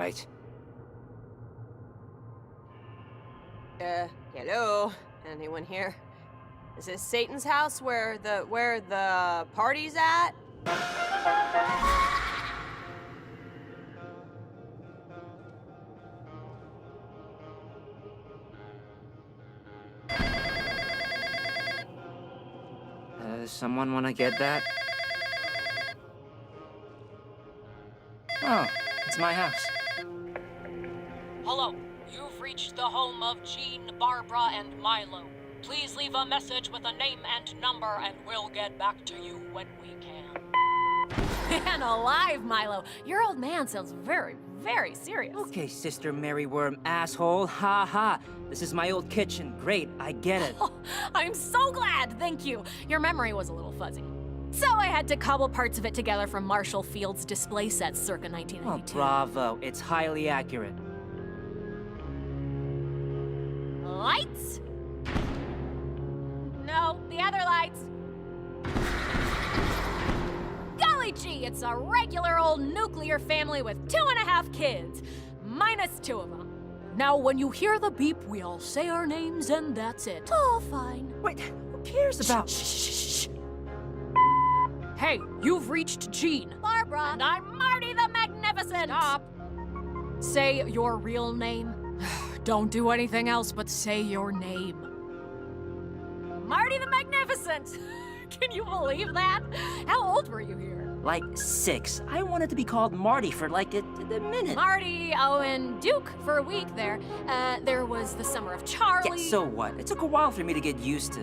Right. Hello? Anyone here? Is this Satan's house where the party's at? Someone wanna get that? Oh, it's my house. Hello, you've reached the home of Jean, Barbara, and Milo. Please leave a message with a name and number, and we'll get back to you when we can. Man alive, Milo. Your old man sounds very, very serious. Okay, Sister Maryworm asshole, ha ha. This is my old kitchen, great, I get it. Oh, I'm so glad, thank you. Your memory was a little fuzzy. So I had to cobble parts of it together from Marshall Field's display sets circa 1992. Oh, bravo, it's highly accurate. Lights? No, the other lights. Golly gee, it's a regular old nuclear family with 2.5 kids. Minus 2 of them. Now, when you hear the beep, we all say our names and that's it. Oh, fine. Wait, who cares about— Shh. Hey, you've reached Jean. Barbara. And I'm Marty the Magnificent. Stop. Say your real name. Don't do anything else but say your name. Marty the Magnificent. Can you believe that? How old were you here? Like 6. I wanted to be called Marty for like a minute. Marty, Owen, Duke for a week there. There was the summer of Charlie. Yeah, so what? It took a while for me to get used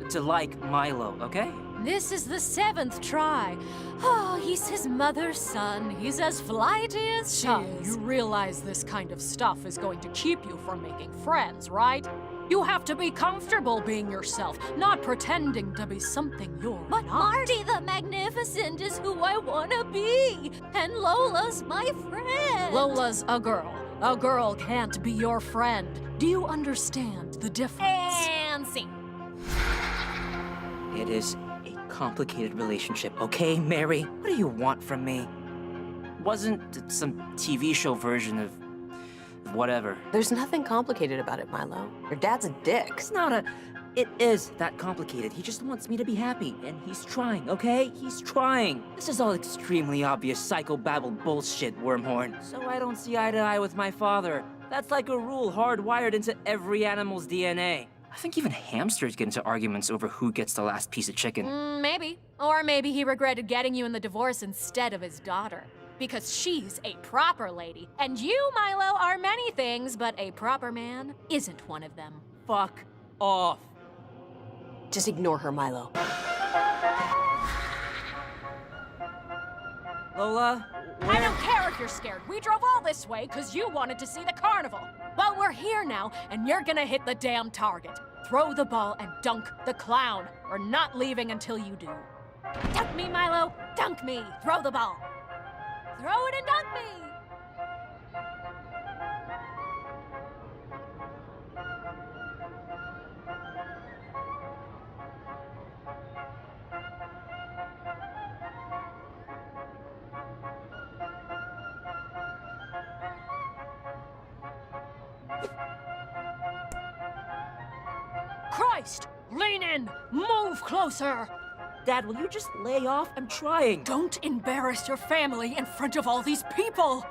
to like Milo, okay? This is the 7th try. Oh, he's his mother's son. He's as flighty as she is. You realize this kind of stuff is going to keep you from making friends, right? You have to be comfortable being yourself, not pretending to be something you're not. But Marty the Magnificent is who I want to be, and Lola's my friend. Lola's a girl. A girl can't be your friend. Do you understand the difference? And scene. It is a complicated relationship, okay, Mary? What do you want from me? Wasn't it some TV show version of whatever? There's nothing complicated about it, Milo. Your dad's a dick. It's not a... It is that complicated. He just wants me to be happy, and he's trying, okay? He's trying. This is all extremely obvious psychobabble bullshit, Wormhorn. So I don't see eye to eye with my father. That's like a rule hardwired into every animal's DNA. I think even hamsters get into arguments over who gets the last piece of chicken. Maybe. Or maybe he regretted getting you in the divorce instead of his daughter. Because she's a proper lady. And you, Milo, are many things, but a proper man isn't one of them. Fuck off. Just ignore her, Milo. Lola, I don't care if you're scared. We drove all this way because you wanted to see the carnival. Well, we're here now, and you're gonna hit the damn target. Throw the ball and dunk the clown. We're not leaving until you do. Dunk me, Milo. Dunk me. Throw the ball. Throw it and dunk me! Christ! Lean in! Move closer! Dad, will you just lay off? I'm trying. Don't embarrass your family in front of all these people!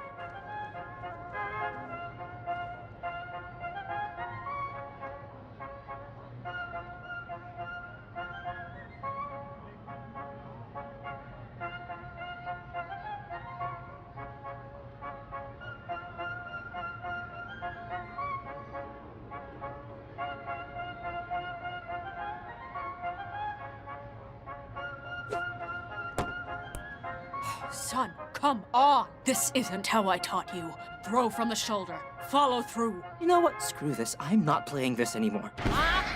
Son, come on! This isn't how I taught you. Throw from the shoulder. Follow through. You know what? Screw this. I'm not playing this anymore.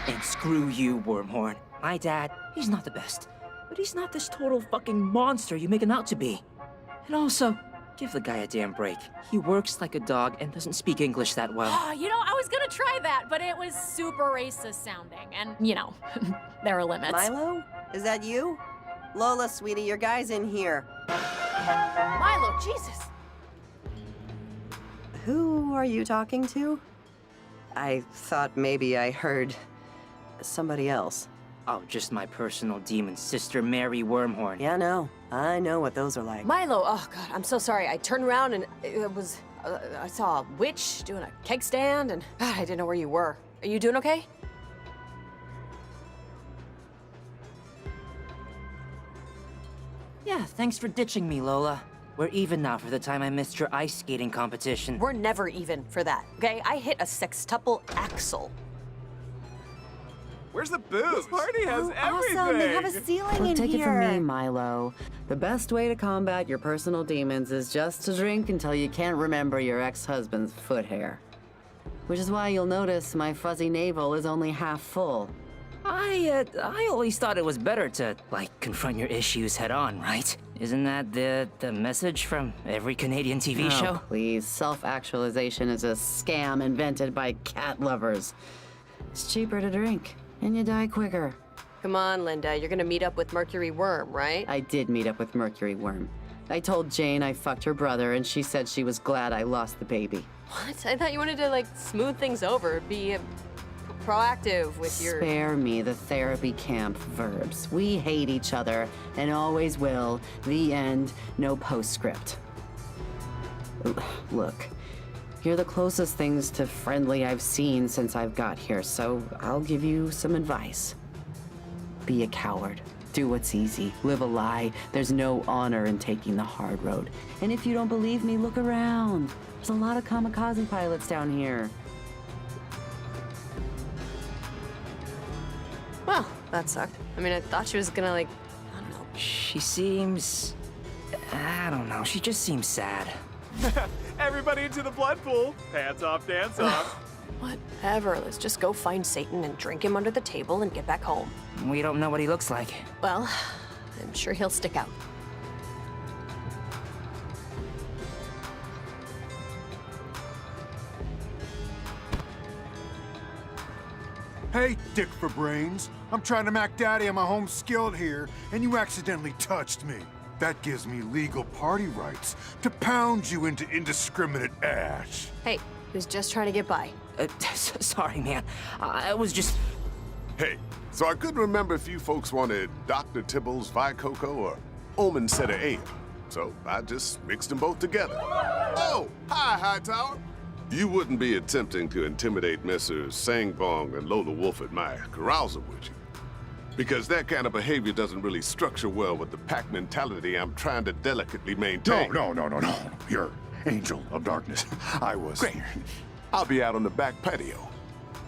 And screw you, Wormhorn. My dad, he's not the best. But he's not this total fucking monster you make him out to be. And also, give the guy a damn break. He works like a dog and doesn't speak English that well. You know, I was gonna try that, but it was super racist sounding. And, you know, there are limits. Milo? Is that you? Lola, sweetie, your guy's in here. Milo, Jesus! Who are you talking to? I thought maybe I heard somebody else. Oh, just my personal demon sister, Mary Wormhorn. Yeah, no. I know what those are like. Milo, oh god, I'm so sorry. I turned around and it was, I saw a witch doing a keg stand and god, I didn't know where you were. Are you doing okay? Yeah, thanks for ditching me, Lola. We're even now for the time I missed your ice skating competition. We're never even for that, okay? I hit a sextuple axle. Where's the booze? This party has everything. Awesome, they have a ceiling Well, in take here. it from me, Milo. The best way to combat your personal demons is just to drink until you can't remember your ex-husband's foot hair. Which is why you'll notice my fuzzy navel is only half full. I always thought it was better to, like, confront your issues head on, right? Isn't that the message from every Canadian TV show? Oh, please. Self-actualization is a scam invented by cat lovers. It's cheaper to drink, and you die quicker. Come on, Linda, you're gonna meet up with Mercury Worm, right? I did meet up with Mercury Worm. I told Jane I fucked her brother, and she said she was glad I lost the baby. What? I thought you wanted to, like, smooth things over, be proactive with your... Spare me the therapy camp verbs. We hate each other, and always will. The end. No postscript. Look, you're the closest things to friendly I've seen since I've got here, so I'll give you some advice. Be a coward. Do what's easy. Live a lie. There's no honor in taking the hard road. And if you don't believe me, look around. There's a lot of kamikaze pilots down here. Well, that sucked. I mean, I thought she was gonna, like, I don't know. She seems... I don't know, she just seems sad. Everybody into the blood pool. Pants off, dance off. Whatever, let's just go find Satan and drink him under the table and get back home. We don't know what he looks like. Well, I'm sure he'll stick out. Hey, Dick for Brains. I'm trying to mac daddy on my home skillet here, and you accidentally touched me. That gives me legal party rights to pound you into indiscriminate ash. Hey, he was just trying to get by. Sorry, man. I was just... Hey, so I couldn't remember if you folks wanted Dr. Tibble's Vi Coco or Omen Setter Ale. So I just mixed them both together. Oh, hi, Hightower. You wouldn't be attempting to intimidate Messrs. Sangbong and Lola Wolf at my carousal, would you? Because that kind of behavior doesn't really structure well with the pack mentality I'm trying to delicately maintain. No. You're Angel of Darkness. I was... Great. I'll be out on the back patio.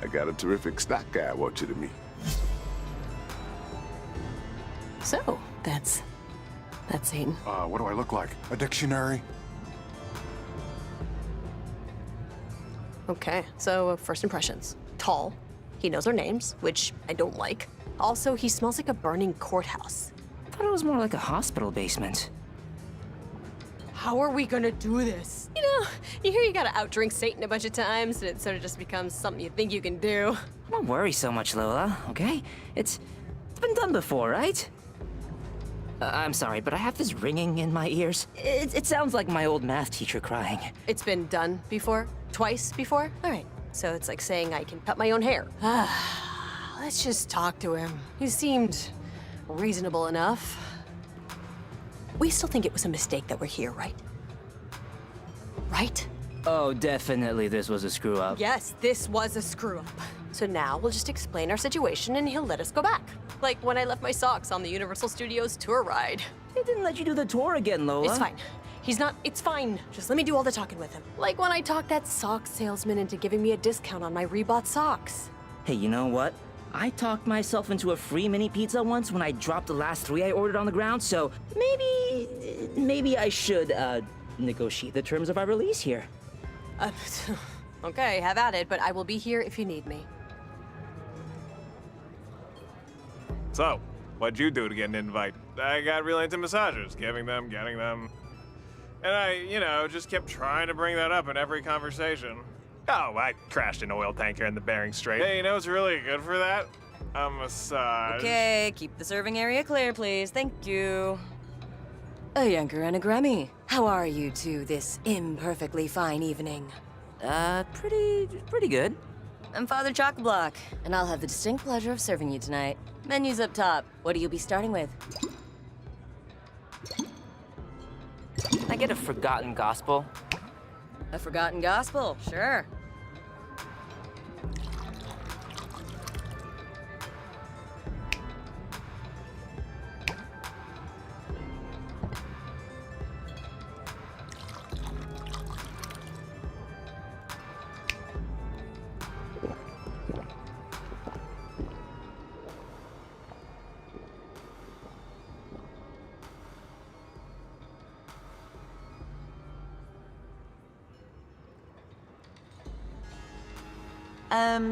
I got a terrific stock guy I want you to meet. So, that's Satan. What do I look like? A dictionary? Okay, so first impressions. Tall. He knows our names, which I don't like. Also, he smells like a burning courthouse. I thought it was more like a hospital basement. How are we gonna do this? You know, you hear you gotta outdrink Satan a bunch of times, and it sort of just becomes something you think you can do. Don't worry so much, Lola, okay? It's been done before, right? I'm sorry, but I have this ringing in my ears. It sounds like my old math teacher crying. It's been done before? Twice before? All right, so it's like saying I can cut my own hair. Let's just talk to him. He seemed reasonable enough. We still think it was a mistake that we're here, right? Right? Oh, definitely this was a screw-up. Yes, this was a screw-up. So now we'll just explain our situation and he'll let us go back. Like when I left my socks on the Universal Studios tour ride. They didn't let you do the tour again, Lola. It's fine. It's fine. Just let me do all the talking with him. Like when I talked that sock salesman into giving me a discount on my Rebought socks. Hey, you know what? I talked myself into a free mini pizza once when I dropped the last 3 I ordered on the ground, so maybe I should, negotiate the terms of our release here. Okay, have at it, but I will be here if you need me. So, what'd you do to get an invite? I got really into massages, giving them, getting them. And I, just kept trying to bring that up in every conversation. Oh, I crashed an oil tanker in the Bering Strait. Hey, you know what's really good for that? A massage. Okay, keep the serving area clear, please. Thank you. A Yanker and a Grammy. How are you two this imperfectly fine evening? Pretty good. I'm Father Chock-a-Block, and I'll have the distinct pleasure of serving you tonight. Menu's up top. What do you be starting with? Can I get a forgotten gospel? A forgotten gospel, sure.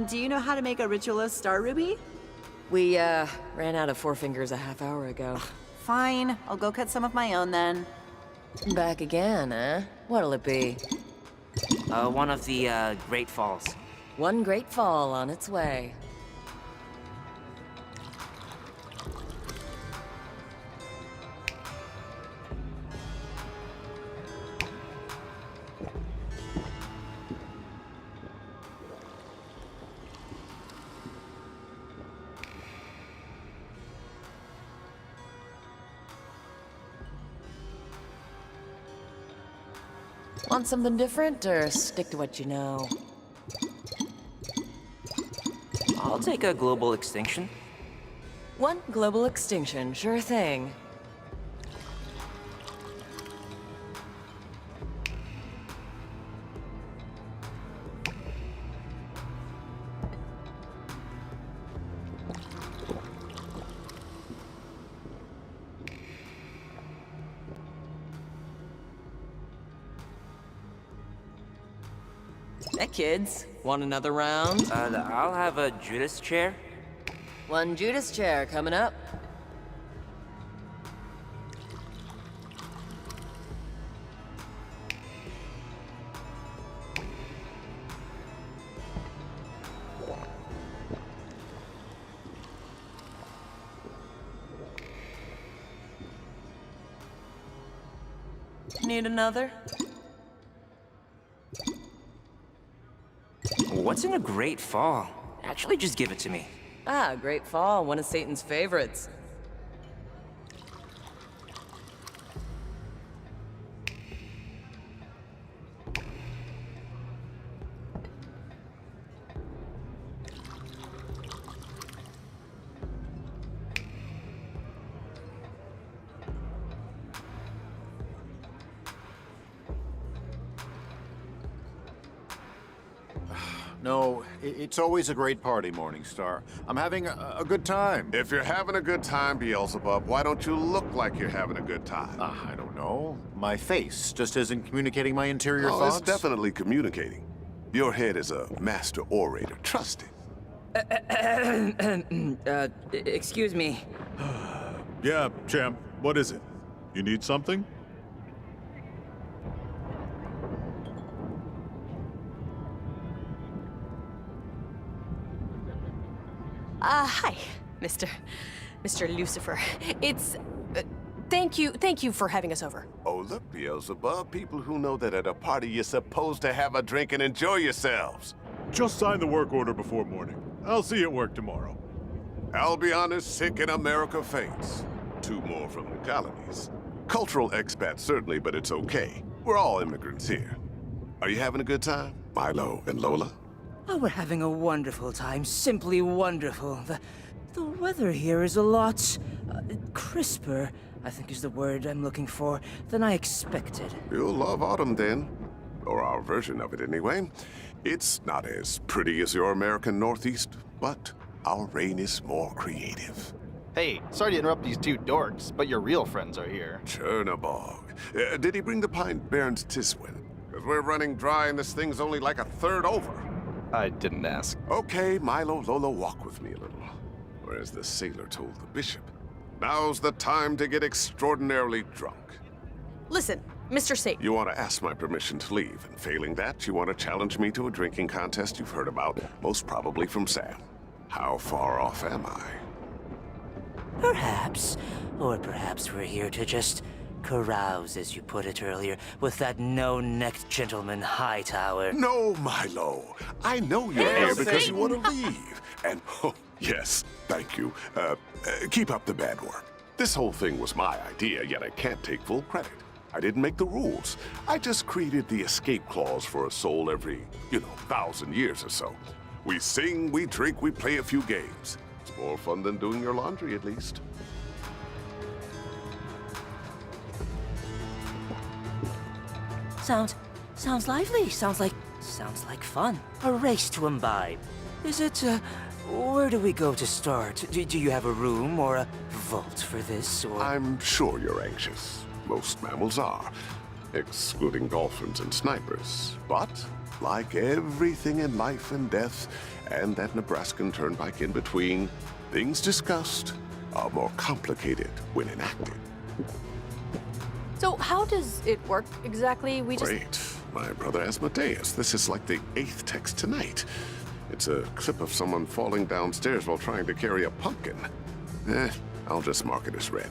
Do you know how to make a ritualist star ruby? We, ran out of Four Fingers a half hour ago. Fine, I'll go cut some of my own then. Back again, eh? What'll it be? One of the, Great Falls. One great fall on its way. Want something different, or stick to what you know? I'll take a global extinction. One global extinction, sure thing. Hey kids, want another round? I'll have a Judas chair. One Judas chair coming up. Need another? What's in a Great Fall? Actually, just give it to me. Ah, Great Fall, one of Satan's favorites. No, it's always a great party, Morningstar. I'm having a good time. If you're having a good time, Beelzebub, why don't you look like you're having a good time? I don't know. My face just isn't communicating my interior Oh, thoughts. it's definitely communicating. Your head is a master orator. Trust it. Excuse me. Yeah, champ. What is it? You need something? Hi, Mr. Lucifer. It's... thank you for having us over. Oh, look, Beelzebub. People who know that at a party you're supposed to have a drink and enjoy yourselves. Just sign the work order before morning. I'll see you at work tomorrow. I'll be honest, sick in America faints. 2 more from the colonies. Cultural expats, certainly, but it's okay. We're all immigrants here. Are you having a good time, Milo and Lola? Oh, we're having a wonderful time. Simply wonderful. The weather here is a lot crisper, I think is the word I'm looking for, than I expected. You'll love autumn then. Or our version of it anyway. It's not as pretty as your American Northeast, but our rain is more creative. Hey, sorry to interrupt these 2 dorks, but your real friends are here. Chernabog. Did he bring the pint Baron's Tiswin? Because we're running dry and this thing's only like a third over. I didn't ask. Okay, Milo, Lola, walk with me a little. Or as the sailor told the bishop, now's the time to get extraordinarily drunk. Listen, Mr. Satan. You want to ask my permission to leave, and failing that, you want to challenge me to a drinking contest you've heard about, most probably from Sam. How far off am I? Perhaps. Or perhaps we're here to just carouse, as you put it earlier, with that no-necked gentleman Hightower. No, Milo. I know you're here because you want to leave. And, oh, yes, thank you. Keep up the bad work. This whole thing was my idea, yet I can't take full credit. I didn't make the rules. I just created the escape clause for a soul every, 1,000 years or so. We sing, we drink, we play a few games. It's more fun than doing your laundry, at least. Sounds lively. Sounds like fun. A race to imbibe. Is it, where do we go to start? Do you have a room or a vault for this, or? I'm sure you're anxious. Most mammals are, excluding dolphins and snipers. But, like everything in life and death, and that Nebraskan turnpike in between, things discussed are more complicated when enacted. So how does it work exactly? Great. My brother Asmodeus. This is like the 8th text tonight. It's a clip of someone falling downstairs while trying to carry a pumpkin. I'll just mark it as read.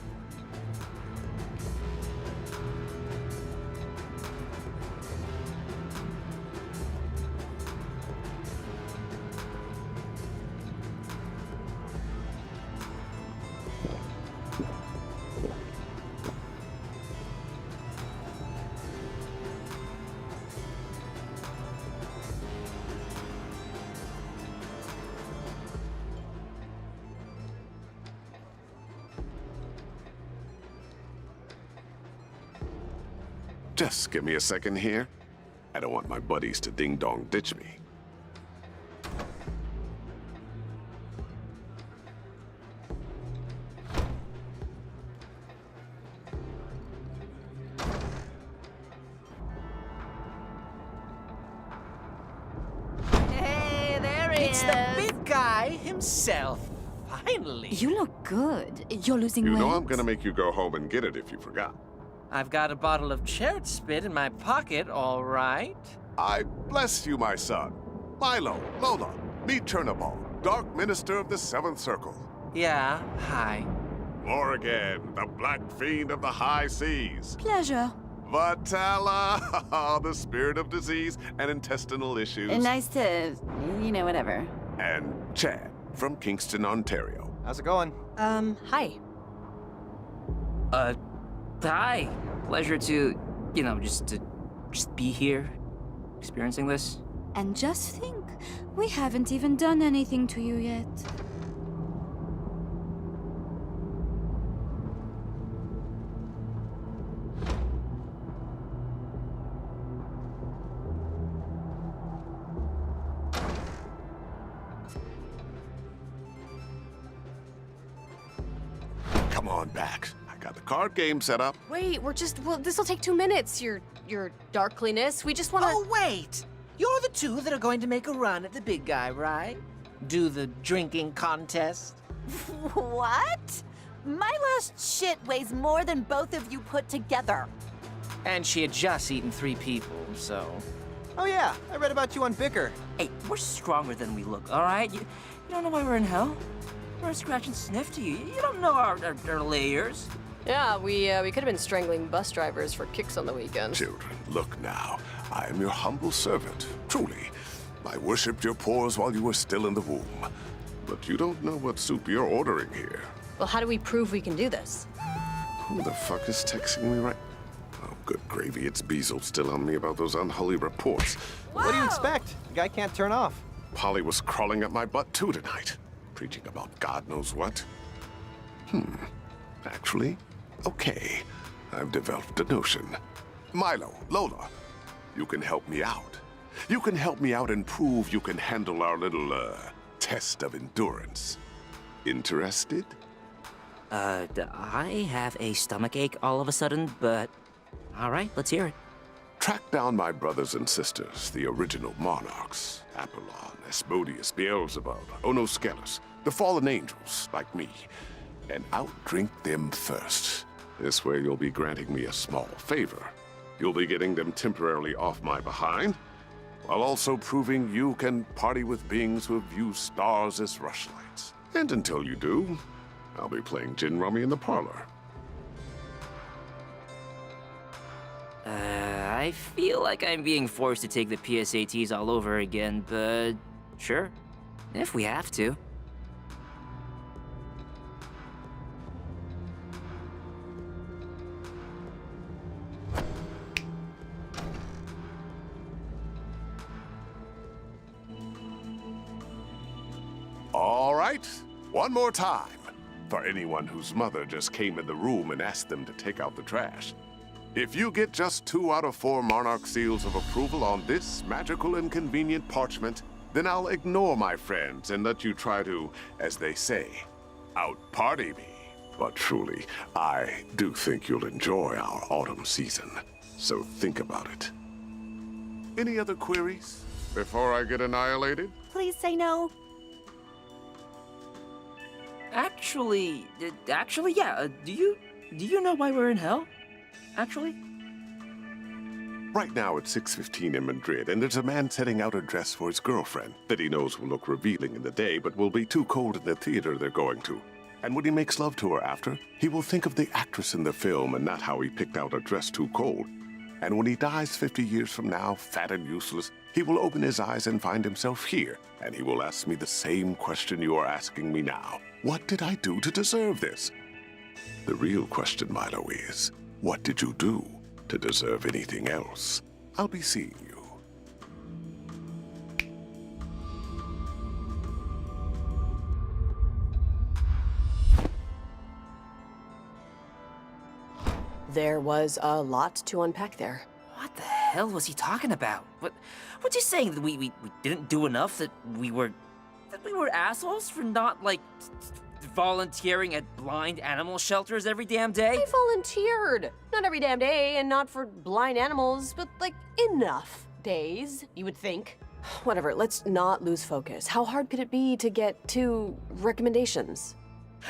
Just give me a second here. I don't want my buddies to ding-dong ditch me. Hey, there he It's is. the big guy himself. Finally. You look good. You're losing weight. You know I'm gonna make you go home and get it if you forgot. I've got a bottle of cherry spit in my pocket, all right. I bless you, my son. Milo, Lola, meet Chernobog, Dark Minister of the Seventh Circle. Yeah, hi. Morrigan, the Black Fiend of the High Seas. Pleasure. Vatala, the spirit of disease and intestinal issues. Nice to, whatever. And Chad, from Kingston, Ontario. How's it going? Hi. Hi. Pleasure to, just be here, experiencing this. And just think, we haven't even done anything to you yet. Come on back. I got the card game set up. Wait, this'll take 2 minutes, your darkliness. We just wanna... Oh, wait! You're the two that are going to make a run at the big guy, right? Do the drinking contest? What? My last shit weighs more than both of you put together. And she had just eaten 3 people, so... Oh yeah, I read about you on Bicker. Hey, we're stronger than we look, all right? You don't know why we're in hell? We're a scratch and sniff to you. You don't know our layers. Yeah, we could have been strangling bus drivers for kicks on the weekend. Children, look now. I am your humble servant, truly. I worshipped your pores while you were still in the womb. But you don't know what soup you're ordering here. Well, how do we prove we can do this? Who the fuck is texting me right? Oh, good gravy, it's Beazle still on me about those unholy reports. What do you expect? The guy can't turn off. Polly was crawling up my butt too tonight, preaching about God knows what. Actually, okay. I've developed a notion. Milo, Lola, you can help me out. You can help me out and prove you can handle our little, test of endurance. Interested? I have a stomachache all of a sudden, but all right, let's hear it. Track down my brothers and sisters, the original monarchs. Apollon, Asmodeus, Beelzebub, Onoskelis, the fallen angels, like me. And outdrink them first. This way you'll be granting me a small favor. You'll be getting them temporarily off my behind, while also proving you can party with beings who view stars as rushlights. And until you do, I'll be playing gin rummy in the parlor. I feel like I'm being forced to take the PSATs all over again, but sure, if we have to. All right, one more time. For anyone whose mother just came in the room and asked them to take out the trash. If you get just 2 out of 4 Monarch seals of approval on this magical and convenient parchment, then I'll ignore my friends and let you try to, as they say, out-party me. But truly, I do think you'll enjoy our autumn season. So think about it. Any other queries before I get annihilated? Please say no. Actually, yeah. Do you know why we're in hell? Actually? Right now it's 6:15 in Madrid, and there's a man setting out a dress for his girlfriend that he knows will look revealing in the day, but will be too cold in the theater they're going to. And when he makes love to her after, he will think of the actress in the film and not how he picked out a dress too cold. And when he dies 50 years from now, fat and useless, he will open his eyes and find himself here, and he will ask me the same question you are asking me now. What did I do to deserve this? The real question, Milo, is, what did you do to deserve anything else? I'll be seeing you. There was a lot to unpack there. What the hell was he talking about? What's he saying? That we didn't do enough? That we were assholes for not, like, volunteering at blind animal shelters every damn day? I volunteered. Not every damn day, and not for blind animals, but, like, enough days, you would think. Whatever, let's not lose focus. How hard could it be to get 2 recommendations?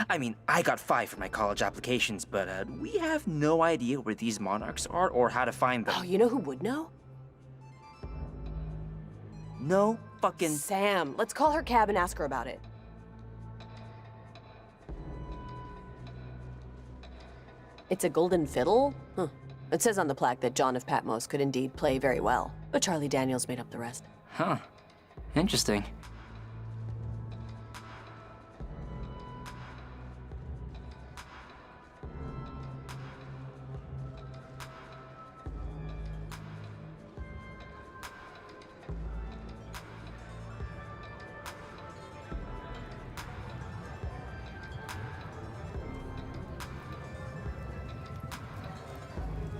I mean, I got 5 for my college applications, but we have no idea where these monarchs are or how to find them. Oh, you know who would know? No fucking... Sam. Let's call her cab and ask her about it. It's a golden fiddle? Huh. It says on the plaque that John of Patmos could indeed play very well, but Charlie Daniels made up the rest. Huh. Interesting.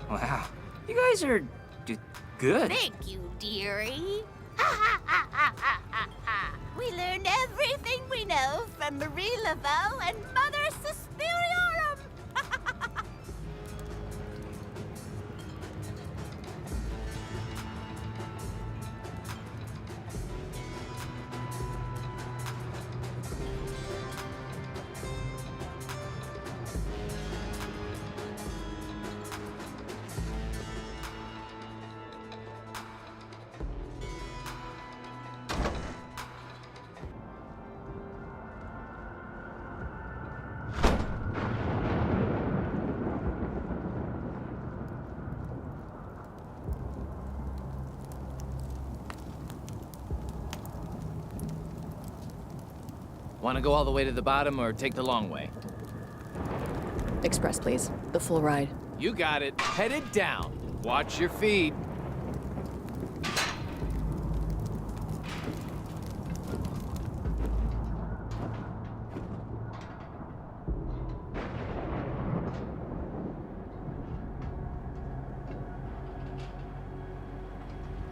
Wow, you guys are good. Thank you, dearie. We learned everything we know from Marie Laveau and Mother Suspiriorum. Want to go all the way to the bottom or take the long way? Express, please. The full ride. You got it. Headed down. Watch your feet.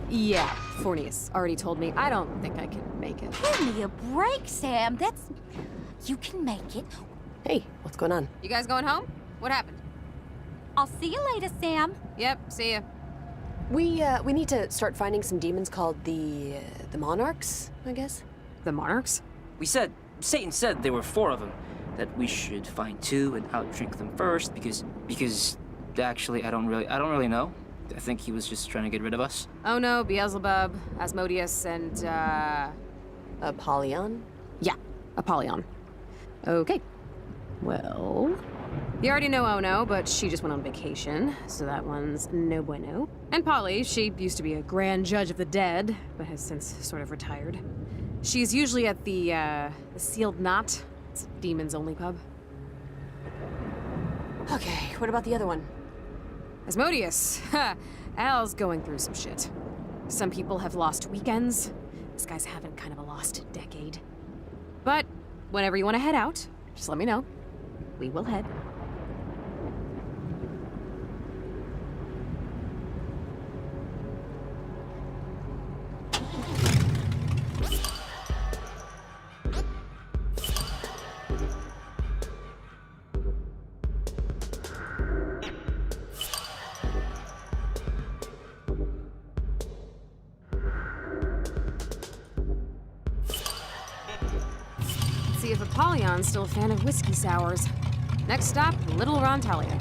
Yeah, Fornius already told me. I don't think I can make it. Give me a break, Sam. That's... You can make it. Hey, what's going on? You guys going home? What happened? I'll see you later, Sam. Yep, see ya. We need to start finding some demons called the Monarchs, I guess. The Monarchs? Satan said there were 4 of them. That we should find 2 and outdrink them first because actually I don't really know. I think he was just trying to get rid of us. Oh no, Beelzebub, Asmodeus, and Apollyon? Yeah, Apollyon. Okay. Well, You already know Ono, but she just went on vacation, so that one's no bueno. And Polly, she used to be a grand judge of the dead, but has since sort of retired. She's usually at the Sealed Knot. It's a demons-only pub. Okay, what about the other one? Asmodeus. Ha! Al's going through some shit. Some people have lost weekends. This guy's having kind of a lost decade. But whenever you want to head out, just let me know. We will head. See if Apollyon's still a fan of whiskey sours. Next stop, Little Rontalia.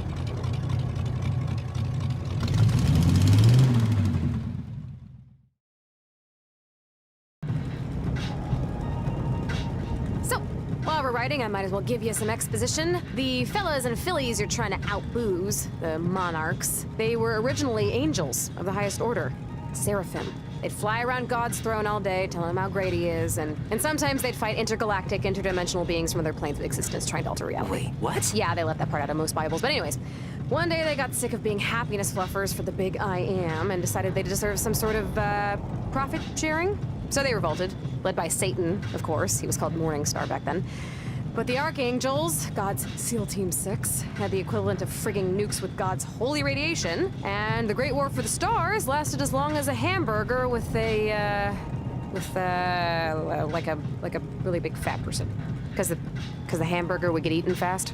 So, while we're riding, I might as well give you some exposition. The fellas and fillies you're trying to out-booze, the monarchs, they were originally angels of the highest order, seraphim. They'd fly around God's throne all day, telling him how great he is, and sometimes they'd fight intergalactic, interdimensional beings from other planes of existence trying to alter reality. Wait, what? Yeah, they left that part out of most Bibles. But anyways, one day they got sick of being happiness fluffers for the big I am and decided they deserved some sort of, profit sharing. So they revolted, led by Satan, of course. He was called Morning Star back then. But the Archangels, God's SEAL Team 6, had the equivalent of frigging nukes with God's holy radiation, and the Great War for the Stars lasted as long as a hamburger with a really big fat person. Because the hamburger would get eaten fast.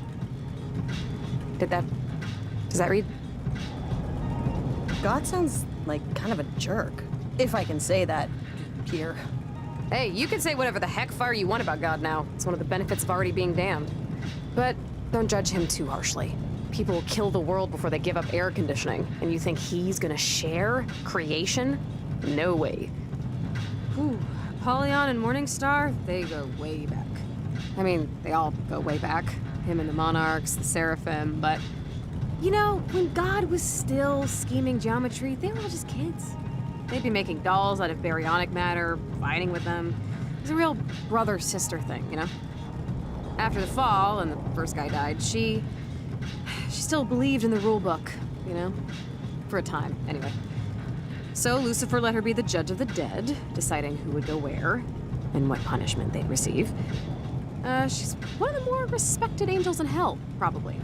Does that read? God sounds like kind of a jerk, if I can say that, Peter. Hey, you can say whatever the heck fire you want about God now. It's one of the benefits of already being damned. But don't judge him too harshly. People will kill the world before they give up air conditioning, and you think he's gonna share creation? No way. Whew. Apollyon and Morningstar, they go way back. I mean, they all go way back. Him and the monarchs, the seraphim, but... You know, when God was still scheming geometry, they were all just kids. They'd be making dolls out of baryonic matter, fighting with them. It was a real brother-sister thing, you know? After the fall, and the first guy died, she still believed in the rule book, you know? For a time, anyway. So Lucifer let her be the judge of the dead, deciding who would go where, and what punishment they'd receive. She's one of the more respected angels in hell, probably.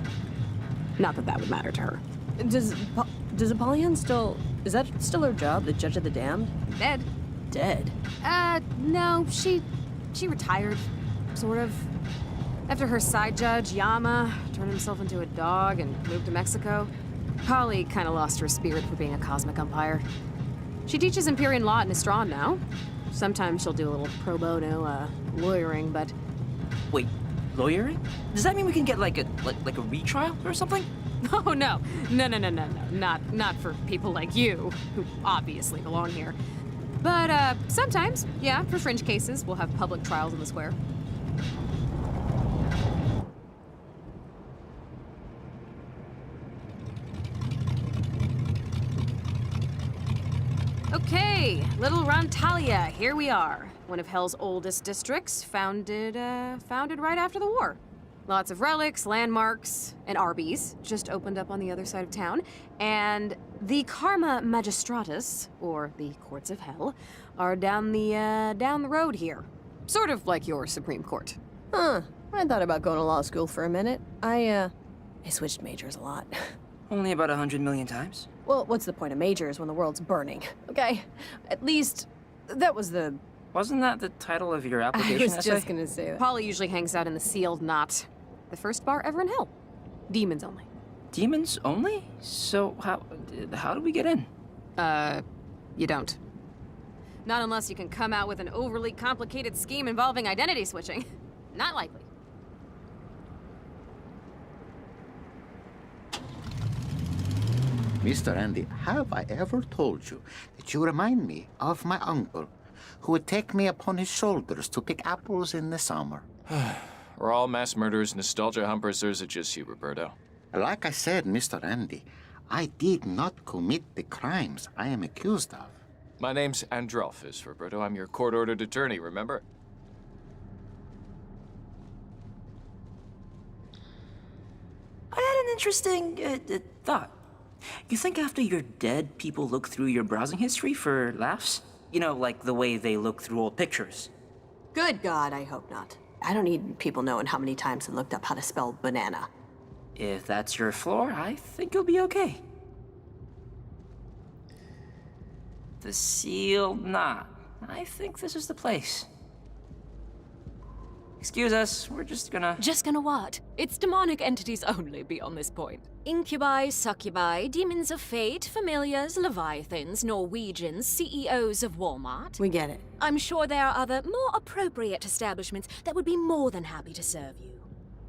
Not that that would matter to her. Does Apollyon still... Is that still her job, the judge of the damned? Dead. Dead? No, she retired, sort of. After her side judge, Yama, turned himself into a dog and moved to Mexico, Polly kind of lost her spirit for being a cosmic umpire. She teaches Empyrean law at Nistron now. Sometimes she'll do a little pro bono, lawyering, but... Wait, lawyering? Does that mean we can get like a retrial or something? Oh, no. No. Not for people like you, who obviously belong here. But, sometimes, yeah, for fringe cases, we'll have public trials in the square. Okay, Little Rontalia, here we are. One of Hell's oldest districts, founded right after the war. Lots of relics, landmarks, and Arby's just opened up on the other side of town. And the Karma Magistratus, or the Courts of Hell, are down the road here. Sort of like your Supreme Court. Huh. I thought about going to law school for a minute. I switched majors a lot. Only about 100 million times? Well, what's the point of majors when the world's burning? Okay? At least, that was the... Wasn't that the title of your application I was just gonna say that. Polly usually hangs out in the Sealed Knot. The first bar ever in Hell. Demons only. Demons only? So how do we get in? You don't. Not unless you can come out with an overly complicated scheme involving identity switching. Not likely. Mr. Andy, have I ever told you that you remind me of my uncle, who would take me upon his shoulders to pick apples in the summer? Are all mass murderers nostalgia humpers, or is it just you, Roberto? Like I said, Mr. Andy, I did not commit the crimes I am accused of. My name's Androlphus, Roberto. I'm your court-ordered attorney, remember? I had an interesting thought. You think after you're dead, people look through your browsing history for laughs? You know, like the way they look through old pictures. Good God, I hope not. I don't need people knowing how many times I looked up how to spell banana. If that's your floor, I think you'll be okay. The sealed knot. I think this is the place. Excuse us, we're just gonna... Just gonna what? It's demonic entities only beyond this point. Incubi, succubi, demons of fate, familiars, leviathans, Norwegians, CEOs of Walmart. We get it. I'm sure there are other, more appropriate establishments that would be more than happy to serve you.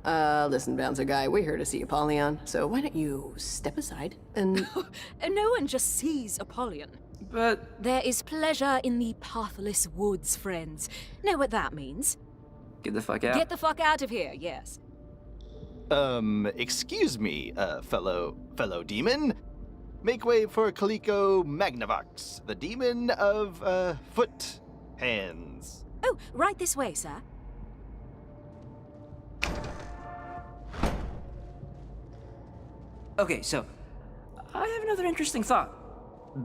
Listen, bouncer guy, we're here to see Apollyon, so why don't you step aside and... And no one just sees Apollyon. But... There is pleasure in the pathless woods, friends. Know what that means? Get the fuck out. Get the fuck out of here, yes. Excuse me, fellow demon. Make way for Kaliko Magnavox, the demon of, foot hands. Oh, right this way, sir. Okay, so, I have another interesting thought.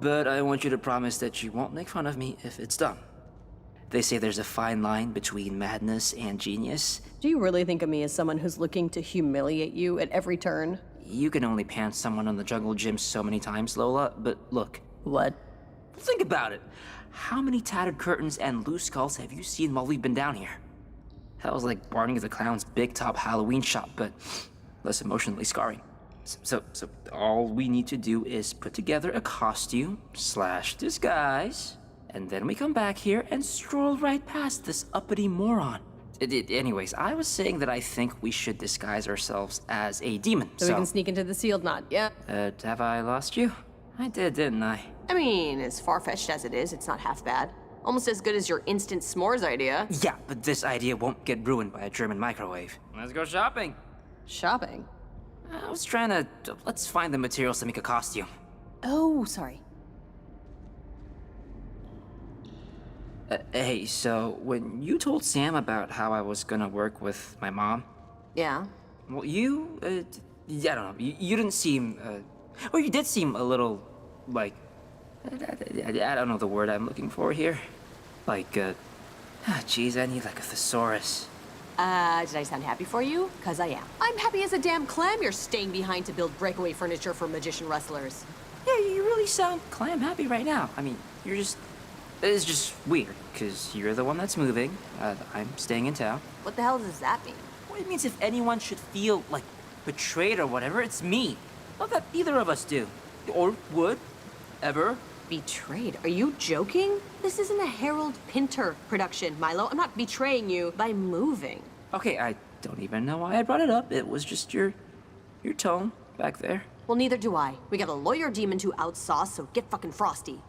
But I want you to promise that you won't make fun of me if it's done. They say there's a fine line between madness and genius. Do you really think of me as someone who's looking to humiliate you at every turn? You can only pants someone on the jungle gym so many times, Lola, but look. What? Think about it. How many tattered curtains and loose skulls have you seen while we've been down here? That was like Barney the Clown's big top Halloween shop, but less emotionally scarring. So all we need to do is put together a costume / disguise, and then we come back here and stroll right past this uppity moron. Anyways, I was saying that I think we should disguise ourselves as a demon, so... we can sneak into the sealed knot, yeah? Have I lost you? I did, didn't I? I mean, as far-fetched as it is, it's not half bad. Almost as good as your instant s'mores idea. Yeah, but this idea won't get ruined by a German microwave. Let's go shopping. Shopping? I was trying to... let's find the materials to make a costume. Oh, sorry. Hey, so when you told Sam about how I was gonna work with my mom... Yeah? Well, you, I don't know, you didn't seem, or you did seem a little, like, I don't know the word I'm looking for here. Like, geez, I need like a thesaurus. Did I sound happy for you? 'Cause I am. I'm happy as a damn clam you're staying behind to build breakaway furniture for magician rustlers. Yeah, you really sound clam happy right now. I mean, you're just... It's just weird, because you're the one that's moving. I'm staying in town. What the hell does that mean? Well, it means if anyone should feel, like, betrayed or whatever, it's me. Not that either of us do. Or would. Ever. Betrayed? Are you joking? This isn't a Harold Pinter production, Milo. I'm not betraying you by moving. Okay, I don't even know why I brought it up. It was just your tone back there. Well, neither do I. We got a lawyer demon to outsauce, so get fucking frosty.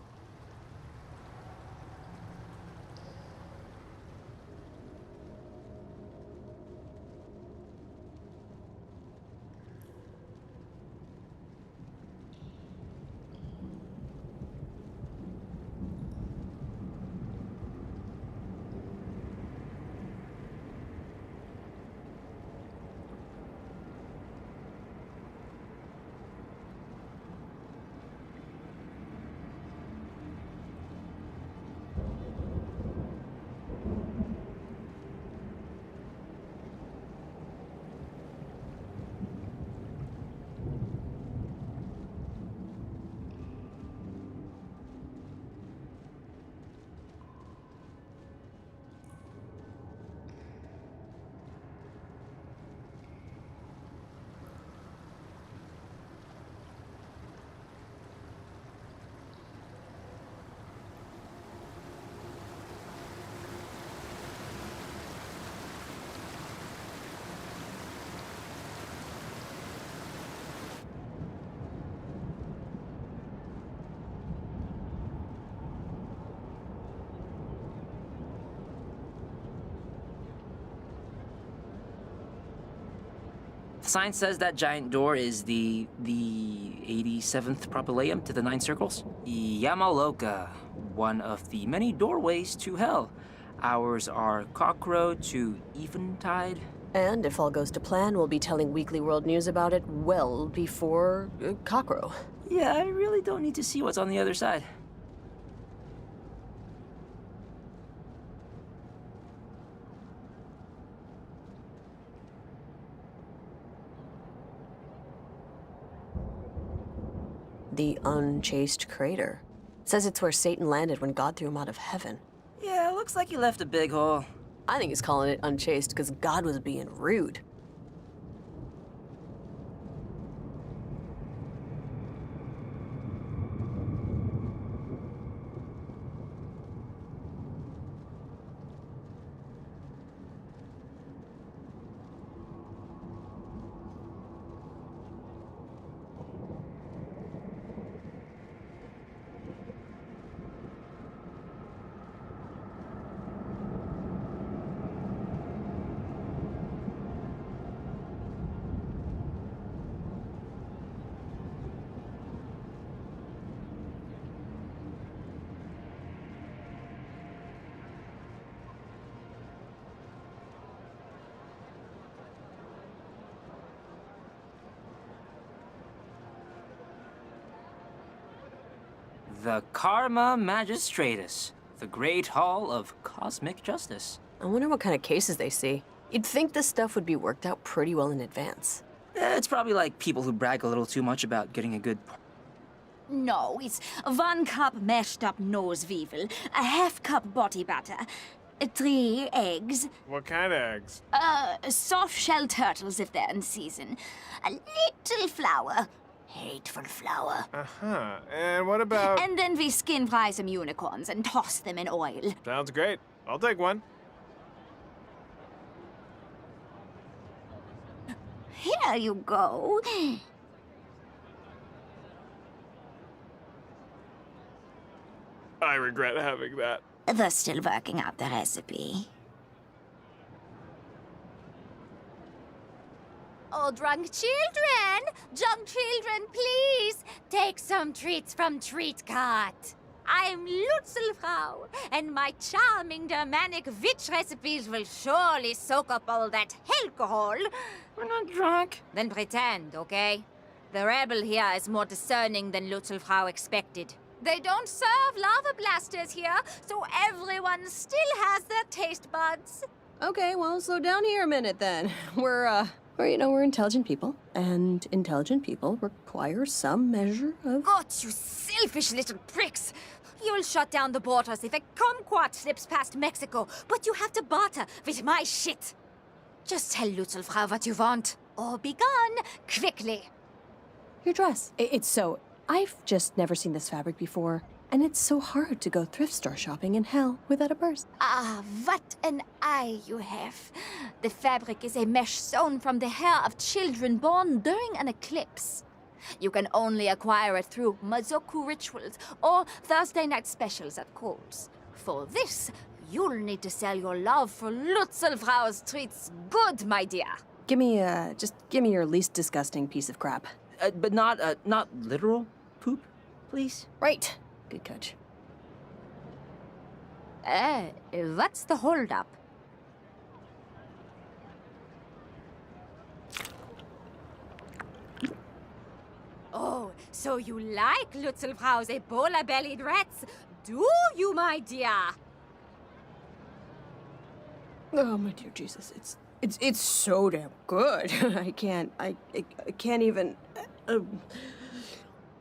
The sign says that giant door is the 87th propylaeum to the 9 circles. Yamaloka, one of the many doorways to hell. Ours are Cockrow to Eventide. And if all goes to plan, we'll be telling Weekly World News about it well before Cockrow. Yeah, I really don't need to see what's on the other side. The Unchaste Crater. Says it's where Satan landed when God threw him out of heaven. Yeah, looks like he left a big hole. I think he's calling it unchaste because God was being rude. The Karma Magistratus, the Great Hall of Cosmic Justice. I wonder what kind of cases they see. You'd think this stuff would be worked out pretty well in advance. It's probably like people who brag a little too much about getting a good... No, it's 1 cup mashed up nose weevil, a half cup body butter, 3 eggs, What kind of eggs? soft shell turtles if they're in season, a little flour, hateful flour. Uh-huh. And what about... And then we skin fry some unicorns and toss them in oil. Sounds great. I'll take one. Here you go. I regret having that. They're still working out the recipe. Oh, drunk children, please take some treats from Treat Cart. I'm Lutzelfrau, and my charming Germanic witch recipes will surely soak up all that alcohol. We're not drunk. Then pretend, okay? The rebel here is more discerning than Lutzelfrau expected. They don't serve lava blasters here, so everyone still has their taste buds. Okay, well, slow down here a minute then. We're intelligent people, and intelligent people require some measure of... God, you selfish little pricks! You'll shut down the borders if a kumquat slips past Mexico, but you have to barter with my shit. Just tell Lutzelfrau what you want, or be gone quickly. Your dress. It's so... I've just never seen this fabric before, and it's so hard to go thrift store shopping in hell without a purse. Ah, what an eye you have. The fabric is a mesh sewn from the hair of children born during an eclipse. You can only acquire it through Mazoku rituals or Thursday night specials at Kohl's. For this, you'll need to sell your love for Lutzelfrau's treats good, my dear. Give me your least disgusting piece of crap. But not literal poop, please? Right. Good catch. What's the holdup? Oh, so you like Lutzelfrau's Ebola-bellied rats, do you, my dear? Oh, my dear Jesus, it's so damn good. I can't even...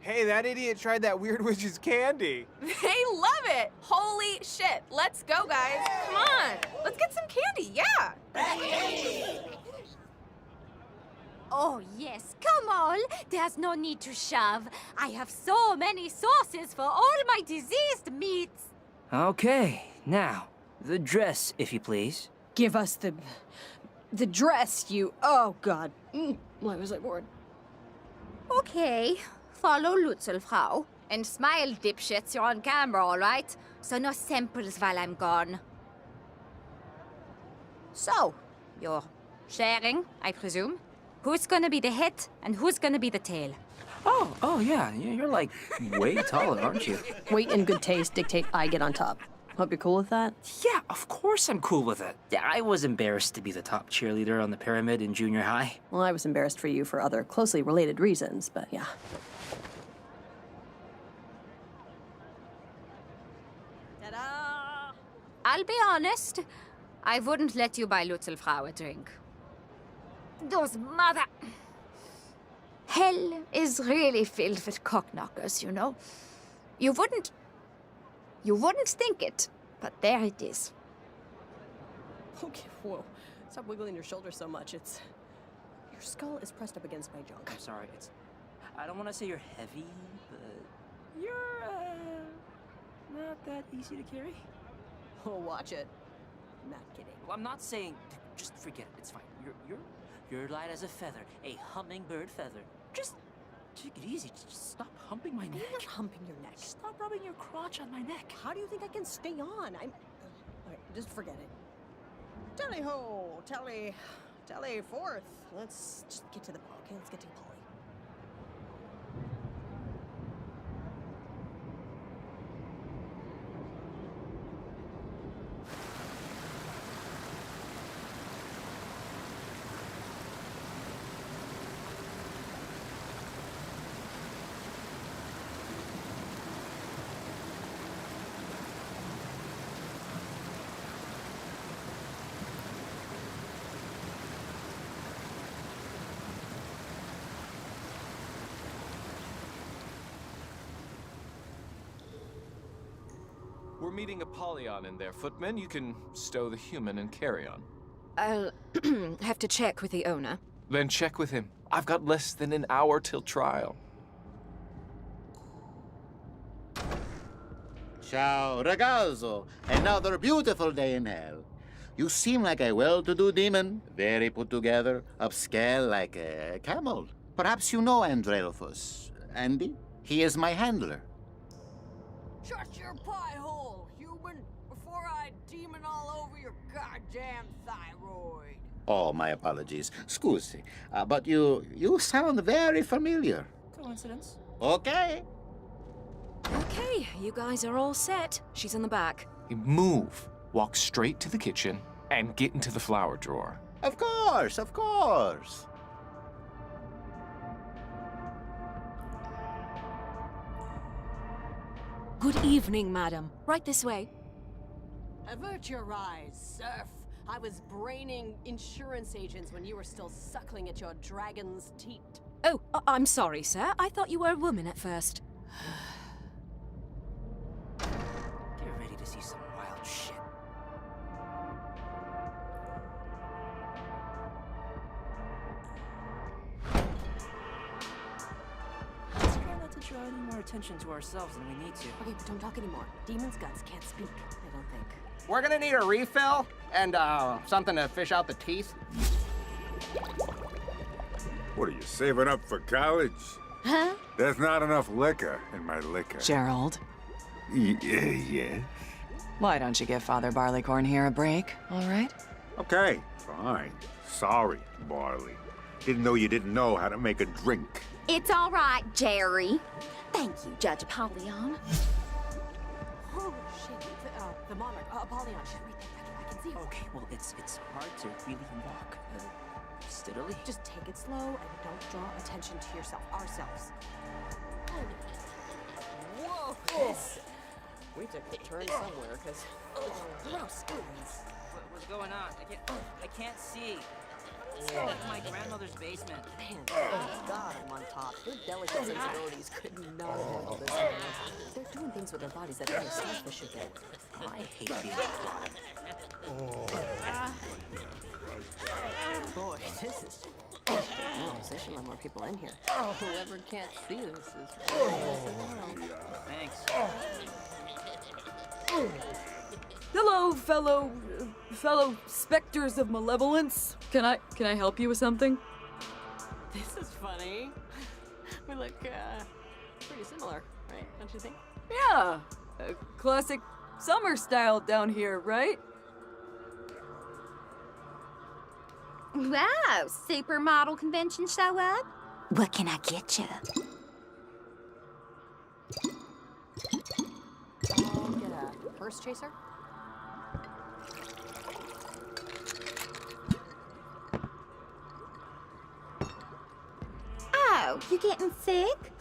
Hey, that idiot tried that weird witch's candy. They love it! Holy shit. Let's go, guys. Come on. Let's get some candy, yeah. Oh, yes, come on. There's no need to shove. I have so many sauces for all my diseased meats. Okay, now, the dress, if you please. Give us the dress, you... Oh, God. Why was I bored? Okay, follow Lutzelfrau. And smile, dipshits, you're on camera, all right? So no samples while I'm gone. So, you're sharing, I presume? Who's gonna be the head and who's gonna be the tail? Oh yeah, you're like way taller, aren't you? Weight and good taste dictate I get on top. Hope you're cool with that? Yeah, of course I'm cool with it. Yeah, I was embarrassed to be the top cheerleader on the pyramid in junior high. Well, I was embarrassed for you for other closely related reasons, but yeah. Ta-da! I'll be honest, I wouldn't let you buy Little Frau a drink. Those mother... Hell is really filled with cockknockers, you know. You wouldn't think it, but there it is. Okay, whoa. Stop wiggling your shoulder so much. Your skull is pressed up against my junk. I'm sorry, I don't want to say you're heavy, but you're, not that easy to carry. Oh, watch it. Not kidding. Well, I'm not saying, just forget it, it's fine. You're light as a feather, a hummingbird feather. Just take it easy, just stop humping my neck. I'm not humping your neck. Stop rubbing your crotch on my neck. How do you think I can stay on? All right, just forget it. Tally-ho! Tally forth. Let's just get to the ball, okay? Let's get to Polly. We're meeting Apollyon in there, footman. You can stow the human and carry on. I'll have to check with the owner. Then check with him. I've got less than an hour till trial. Ciao, ragazzo. Another beautiful day in hell. You seem like a well-to-do demon, very put together, upscale like a camel. Perhaps you know Andrelphus. Andy? He is my handler. Shut your pie hole, human, before I demon all over your goddamn thyroid. Oh, my apologies. Scusi. But you sound very familiar. Coincidence. Okay. Okay, you guys are all set. She's in the back. Move. Walk straight to the kitchen and get into the flower drawer. Of course, of course. Good evening, madam. Right this way. Avert your eyes, serf. I was braining insurance agents when you were still suckling at your dragon's teat. Oh, I'm sorry, sir. I thought you were a woman at first. Get ready to see some wild shit. Let's try not to draw any more attention to ourselves than we need to. Okay, but don't talk anymore. Demon's guts can't speak, I don't think. We're gonna need a refill and something to fish out the teeth. What are you saving up for college? Huh? There's not enough liquor in my liquor. Gerald, Yes. why don't you give Father Barleycorn here a break, all right? Okay, fine. Sorry, Barley. Didn't know you didn't know how to make a drink. It's all right, Jerry. Thank you, Judge Apollyon. Holy shit, the monarch, Apollyon, she's right there. I can see her. Okay, well, it's hard to really walk steadily. Just take it slow and don't draw attention to yourself, ourselves. Whoa, this. We took a turn somewhere, because... gross. What's going on? I can't see. It's like my grandmother's basement. Man, thank God I'm on top. Their delicate sensibilities could not handle this. They're doing things with their bodies that other starfish should do. I hate being at the bottom. Boy, this is... They should let more people in here. Whoever can't see this is... Thanks. Hello, fellow specters of malevolence. Can I help you with something? This is funny. We look, pretty similar, right? Don't you think? Yeah, classic summer style down here, right? Wow, supermodel convention show up? What can I get you? I'll get a purse chaser. Oh, you getting sick?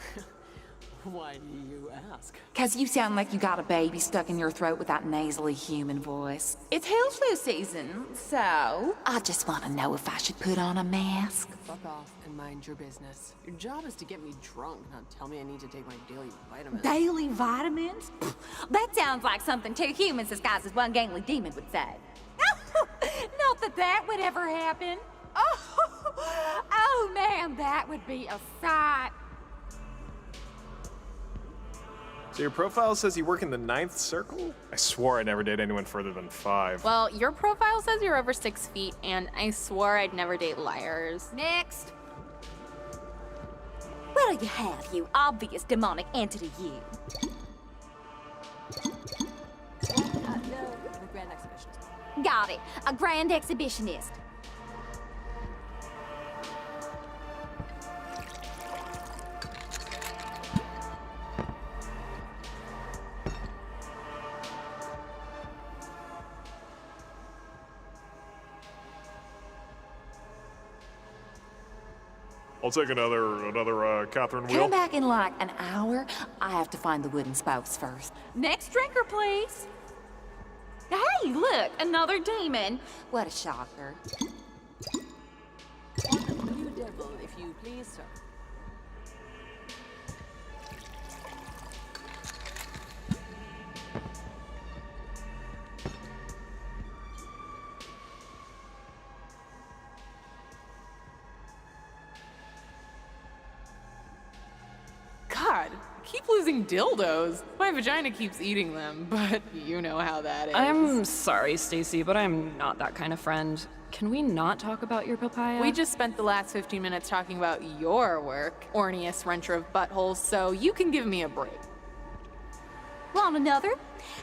Why do you ask? 'Cause you sound like you got a baby stuck in your throat with that nasally human voice. It's hail flu season, so... I just want to know if I should put on a mask. Fuck off and mind your business. Your job is to get me drunk, not tell me I need to take my daily vitamins. Daily vitamins? That sounds like something two humans disguised as one gangly demon would say. Not that that would ever happen. Oh man, that would be a sight. So your profile says you work in the 9th circle? I swore I never date anyone further than 5. Well, your profile says you're over 6 feet, and I swore I'd never date liars. Next. What'll you have, you obvious demonic entity, you? The Grand Exhibitionist. Got it. A grand exhibitionist. I'll take another Catherine Wheel. Come back in like an hour. I have to find the wooden spokes first. Next drinker, please. Hey, look, another demon. What a shocker. Blue devil, if you please, sir. God, I keep losing dildos. My vagina keeps eating them, but you know how that is. I'm sorry, Stacy, but I'm not that kind of friend. Can we not talk about your papaya? We just spent the last 15 minutes talking about your work, orniest wrencher of buttholes, so you can give me a break. Want another?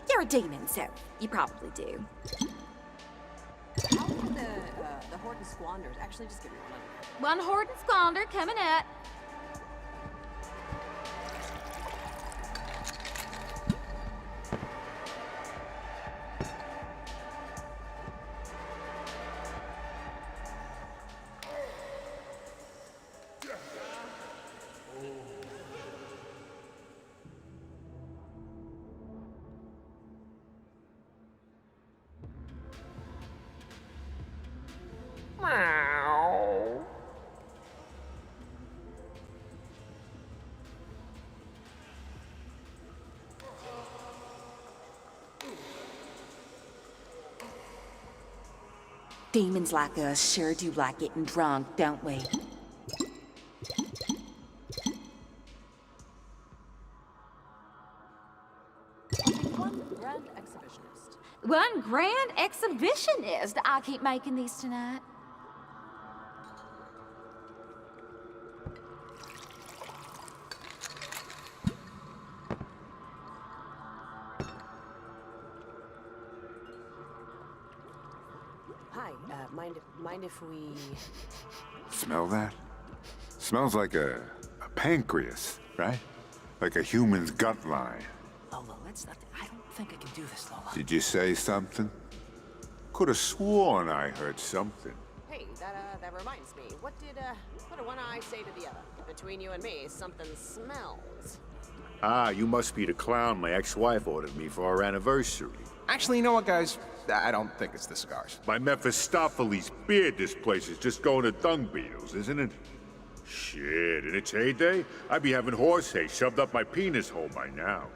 You're a demon, so you probably do. How about the Horton Squanders? Actually, just give me one. One Horton Squander coming up. Demons like us sure do like getting drunk, don't we? One grand exhibitionist. One grand exhibitionist. I keep making these tonight. Hi, mind if we... Smell that? Smells like a pancreas, right? Like a human's gut line. Lola, let's not. I don't think I can do this, Lola. Did you say something? Could have sworn I heard something. Hey, that reminds me. What did one eye say to the other? Between you and me, something smells. Ah, you must be the clown my ex-wife ordered me for our anniversary. Actually, you know what, guys? I don't think it's the cigars. My Mephistopheles beard this place is just going to dung beetles, isn't it? Shit, in its heyday, I'd be having horse hay shoved up my penis hole by now.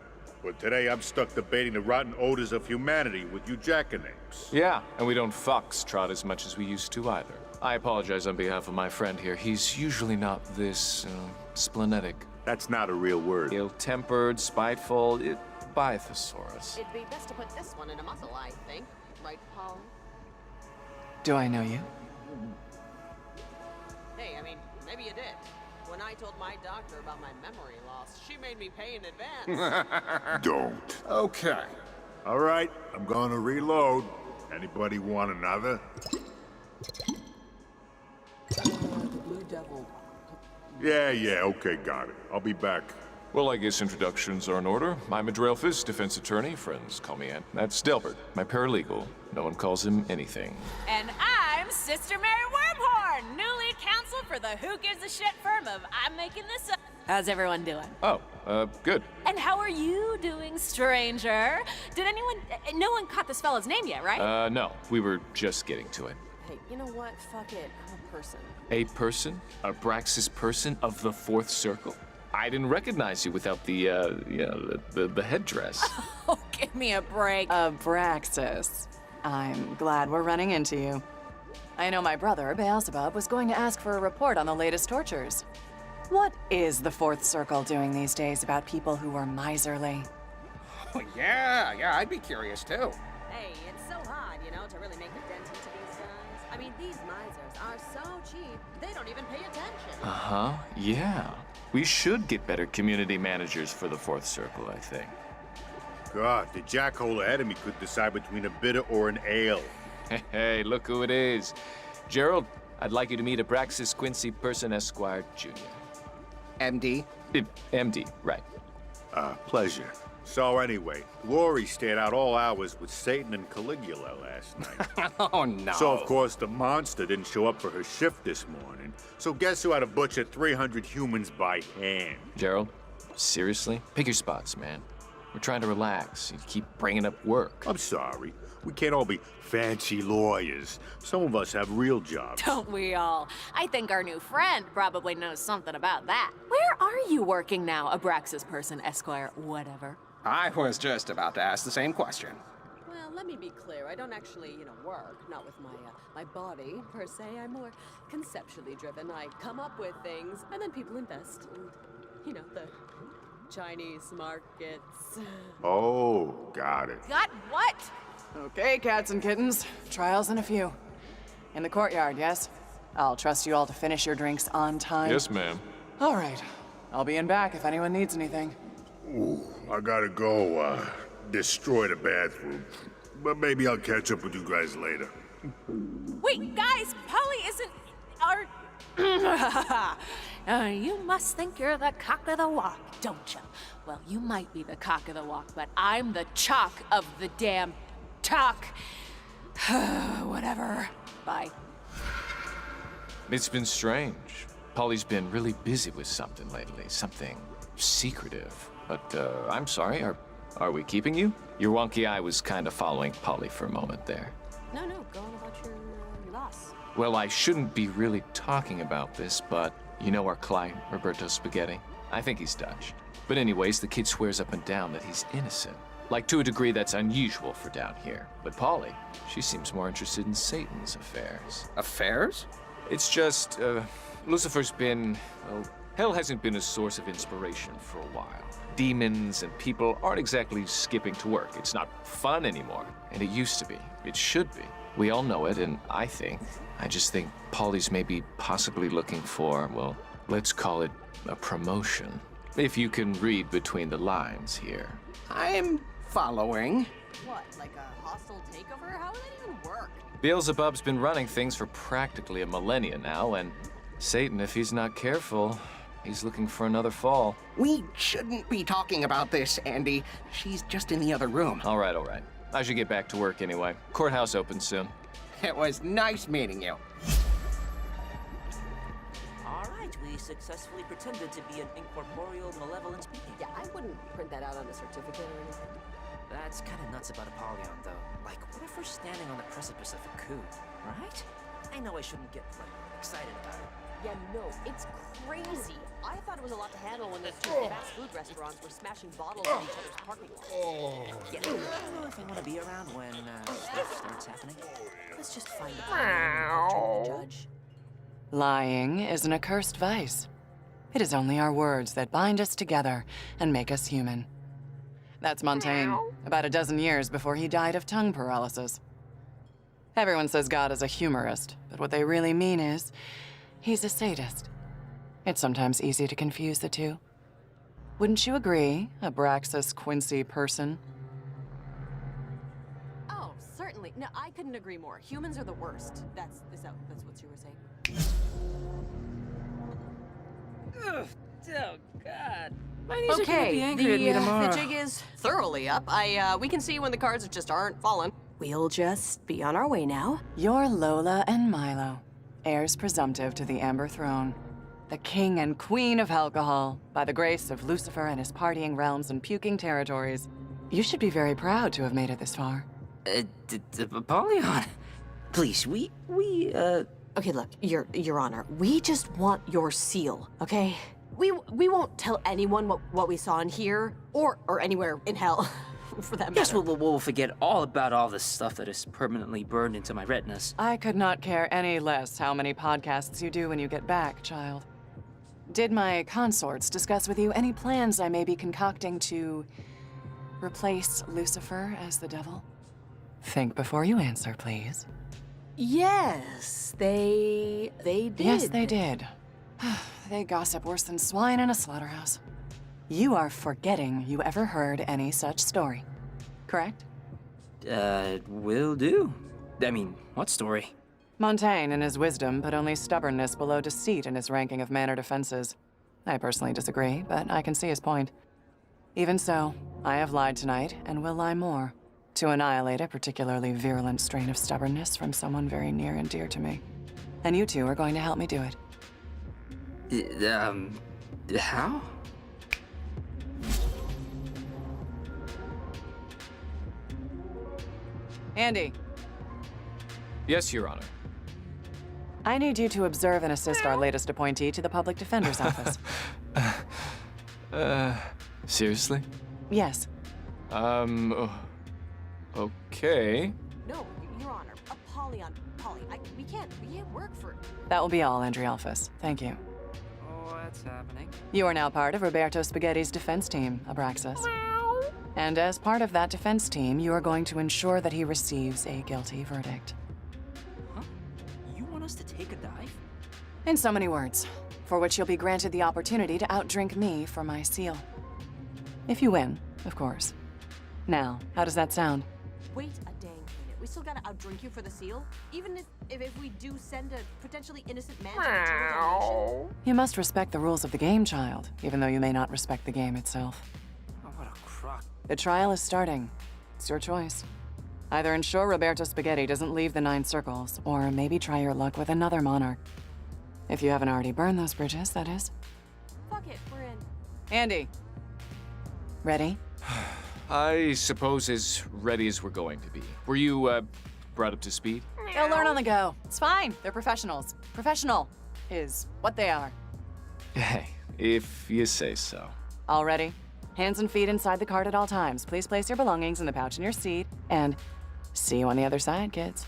But today I'm stuck debating the rotten odors of humanity with you jackanapes. Yeah, and we don't foxtrot as much as we used to either. I apologize on behalf of my friend here. He's usually not this, splenetic. That's not a real word. Ill-tempered, spiteful, Bythosaurus. It'd be best to put this one in a muzzle, I think. Right, Paul? Do I know you? Hey, I mean, maybe you did. When I told my doctor about my memory loss, she made me pay in advance. Don't. Okay. All right, I'm gonna reload. Anybody want another? Blue Devil. Yeah, okay, got it. I'll be back. Well, I guess introductions are in order. I'm Adrelphus, defense attorney. Friends call me Ant. That's Delbert, my paralegal. No one calls him anything. And I'm Sister Mary Wormhorn, new lead counsel for the Who Gives a Shit firm of I'm Making This Up. How's everyone doing? Oh, good. And how are you doing, stranger? Did anyone... no one caught this fella's name yet, right? No. We were just getting to it. Hey, you know what? Fuck it. I'm a person. A person? A Braxis person of the Fourth Circle? I didn't recognize you without the headdress. Oh, give me a break. Abraxas. I'm glad we're running into you. I know my brother, Beelzebub, was going to ask for a report on the latest tortures. What is the Fourth Circle doing these days about people who are miserly? Oh, yeah, I'd be curious too. Hey, it's so hard, you know, to really make a dent into these guys. I mean, these misers are so cheap, they don't even pay attention. Uh-huh, yeah. We should get better community managers for the Fourth Circle, I think. God, the jackhole ahead of me could decide between a bitter or an ale. Hey, look who it is. Gerald, I'd like you to meet Abraxas Quincy Person Esquire Jr. MD? MD, right. Pleasure. So anyway, Lori stayed out all hours with Satan and Caligula last night. Oh, no. So, of course, the monster didn't show up for her shift this morning. So guess who had to butcher 300 humans by hand? Gerald, seriously? Pick your spots, man. We're trying to relax. You keep bringing up work. I'm sorry. We can't all be fancy lawyers. Some of us have real jobs. Don't we all? I think our new friend probably knows something about that. Where are you working now, Abraxas Person Esquire whatever? I was just about to ask the same question. Well, let me be clear. I don't actually, you know, work. Not with my body, per se. I'm more conceptually driven. I come up with things, and then people invest. And, you know, the Chinese markets. Oh, got it. Got what? Okay, cats and kittens. Trials in a few. In the courtyard, yes? I'll trust you all to finish your drinks on time. Yes, ma'am. All right. I'll be in back if anyone needs anything. Ooh, I gotta go, destroy the bathroom. But maybe I'll catch up with you guys later. Wait, guys, Polly isn't our... you must think you're the cock of the walk, don't you? Well, you might be the cock of the walk, but I'm the chalk of the damn talk. Whatever. Bye. It's been strange. Polly's been really busy with something lately, something secretive. But, I'm sorry, are we keeping you? Your wonky eye was kind of following Polly for a moment there. No, go on about your loss. Well, I shouldn't be really talking about this, but you know our client, Roberto Spaghetti? I think he's Dutch. But anyways, the kid swears up and down that he's innocent. Like, to a degree that's unusual for down here. But Polly, she seems more interested in Satan's affairs. Affairs? It's just, Lucifer's been, well, hell hasn't been a source of inspiration for a while. Demons and people aren't exactly skipping to work. It's not fun anymore. And it used to be. It should be. We all know it, and I just think Polly's maybe possibly looking for, well, let's call it a promotion. If you can read between the lines here. I'm following. What, like a hostile takeover? How would that even work? Beelzebub's been running things for practically a millennia now, and Satan, if he's not careful, he's looking for another fall. We shouldn't be talking about this, Andy. She's just in the other room. All right. I should get back to work anyway. Courthouse opens soon. It was nice meeting you. All right, we successfully pretended to be an incorporeal malevolent being. Yeah, I wouldn't print that out on a certificate or anything. That's kind of nuts about Apollyon, though. Like, what if we're standing on the precipice of a coup, right? I know I shouldn't get, like, excited about it. Yeah, no, it's crazy. I thought it was a lot to handle when those two fast food restaurants were smashing bottles in each other's parking lots. Yeah, I don't know if I want to be around when stuff starts happening. Let's just find a judge. Lying is an accursed vice. It is only our words that bind us together and make us human. That's Montaigne, about a dozen years before he died of tongue paralysis. Everyone says God is a humorist, but what they really mean is, he's a sadist. It's sometimes easy to confuse the two. Wouldn't you agree, Abraxas Quincy Person? Oh, certainly. No, I couldn't agree more. Humans are the worst. That's what you were saying? Ugh, oh, God. My knees are gonna be Okay, angry at me tomorrow. the jig is thoroughly up. We can see when the cards just aren't falling. We'll just be on our way now. You're Lola and Milo, heirs presumptive to the Amber Throne. The king and queen of alcohol, by the grace of Lucifer and his partying realms and puking territories. You should be very proud to have made it this far. Apollyon, please, we. Okay, look, Your Honor, we just want your seal, okay? We won't tell anyone what we saw in here, or anywhere in hell, for that matter. Yes, we'll forget all about all the stuff that is permanently burned into my retinas. I could not care any less how many podcasts you do when you get back, child. Did my consorts discuss with you any plans I may be concocting to replace Lucifer as the devil? Think before you answer, please. Yes, they did. Yes, they did. They gossip worse than swine in a slaughterhouse. You are forgetting you ever heard any such story, correct? Will do. I mean, what story? Montaigne, in his wisdom, put only stubbornness below deceit in his ranking of mannered offenses. I personally disagree, but I can see his point. Even so, I have lied tonight, and will lie more, to annihilate a particularly virulent strain of stubbornness from someone very near and dear to me. And you two are going to help me do it. How? Andy. Yes, Your Honor. I need you to observe and assist our latest appointee to the Public Defender's Office. Seriously? Yes. Okay. No, Your Honor, Apollyon, Polly, we can't work for... That will be all, Andrialphus. Thank you. What's happening? You are now part of Roberto Spaghetti's defense team, Abraxas. And as part of that defense team, you are going to ensure that he receives a guilty verdict. Huh? You want us to take a dive? In so many words, for which you'll be granted the opportunity to outdrink me for my seal. If you win, of course. Now, how does that sound? Wait a dang minute. We still gotta outdrink you for the seal? Even if we do send a potentially innocent man to eternal damnation? You must respect the rules of the game, child, even though you may not respect the game itself. Oh, what a crock. The trial is starting. It's your choice. Either ensure Roberto Spaghetti doesn't leave the 9 circles, or maybe try your luck with another monarch. If you haven't already burned those bridges, that is. Fuck it, we're in. Andy. Ready? I suppose as ready as we're going to be. Were you, brought up to speed? They'll learn on the go. It's fine. They're professionals. Professional is what they are. Hey, if you say so. All ready? Hands and feet inside the cart at all times. Please place your belongings in the pouch in your seat. And see you on the other side, kids.